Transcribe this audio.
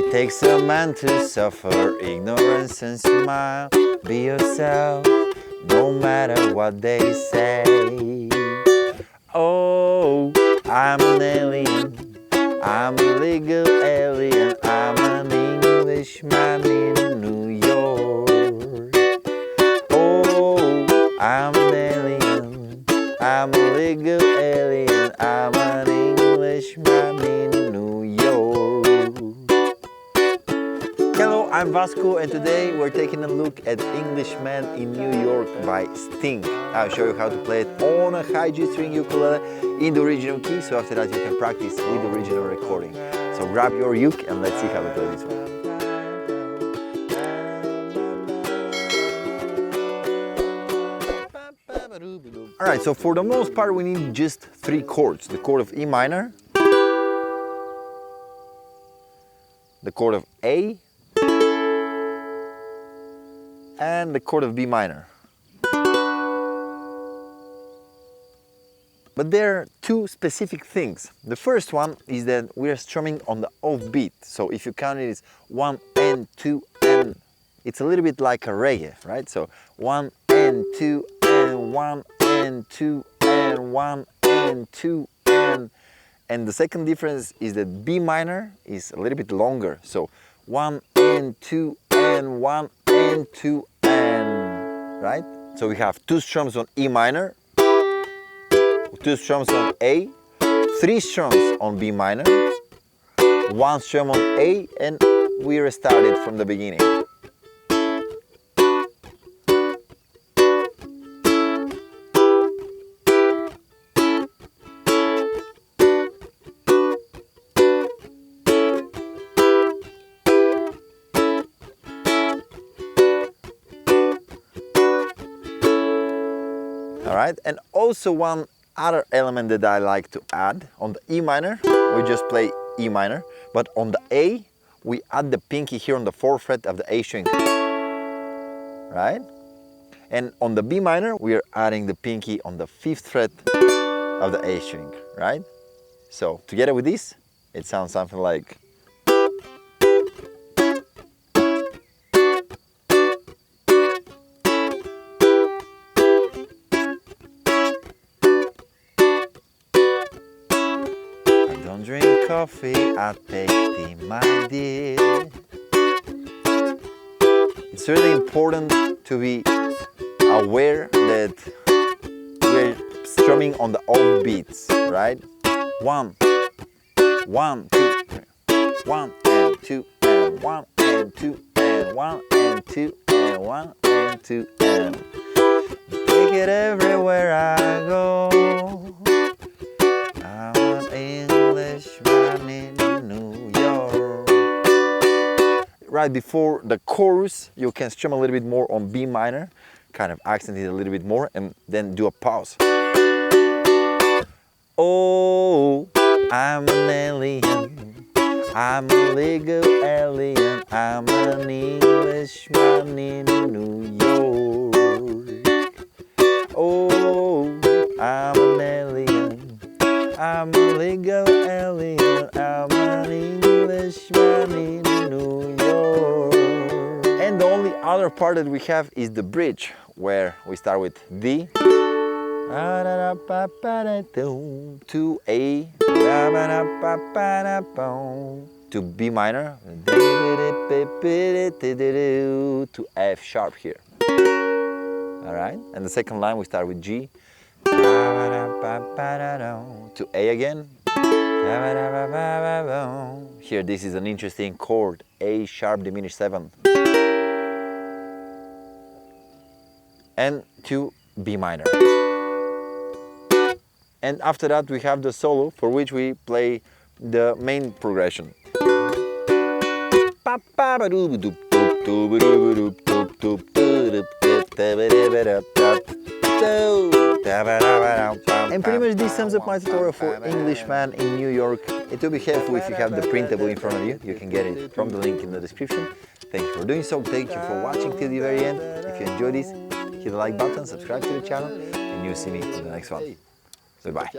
It takes a man to suffer ignorance and smile. Be yourself, no matter what they say. Oh, I'm an alien, I'm a legal alien, I'm an Englishman in New York. Oh, I'm an alien, I'm a legal alien, I'm an Englishman in New York. Hello, I'm Vasco, and today we're taking a look at Englishman in New York by Sting. I'll show you how to play it on a high G string ukulele in the original key, so after that you can practice with the original recording. So grab your uke and let's see how to play this one. Alright, so for the most part we need just 3 chords. The chord of E minor, the chord of A, and the chord of B minor. But there are 2 specific things. The first one is that we are strumming on the offbeat. So if you count it, it's 1 and 2 and it's a little bit like a reggae, right? So 1 and 2 and 1 and 2 and 1 and 2 and the second difference is that B minor is a little bit longer. So 1 and 2 and 1 and 2 and, right? So we have 2 strums on E minor, 2 strums on A, 3 strums on B minor, 1 strum on A, and we restarted from the beginning. Alright, and also one other element that I like to add. On the E minor, we just play E minor, but on the A, we add the pinky here on the 4th fret of the A string, right? And on the B minor, we are adding the pinky on the 5th fret of the A string, right? So together with this, it sounds something like. Don't drink coffee, I take tea, my dear. It's really important to be aware that we're strumming on the off beats, right? 1, 1, 2, 3. 1 and 2 and 1 and 2 and 1 and 2 and 1 and 2 and take it everywhere I go. I'm an Englishman in New York. Right before the chorus, you can strum a little bit more on B minor, kind of accent it a little bit more, and then do a pause. Oh, I'm an alien, I'm a legal alien, I'm an Englishman in New York. Oh, I'm an alien, I'm a legal alien, I'm an Englishman in New York. And the only other part that we have is the bridge, where we start with D, to A, to B minor, to F sharp here. Alright, and the second line we start with G, to A again. Here this is an interesting chord, A sharp diminished 7th. And to B minor. And after that we have the solo, for which we play the main progression. And pretty much this sums up my tutorial for Englishman in New York. It will be helpful if you have the printable in front of you. You can get it from the link in the description. Thank you for doing so. Thank you for watching till the very end. If you enjoyed this, hit the like button, subscribe to the channel, and you'll see me in the next one. So bye.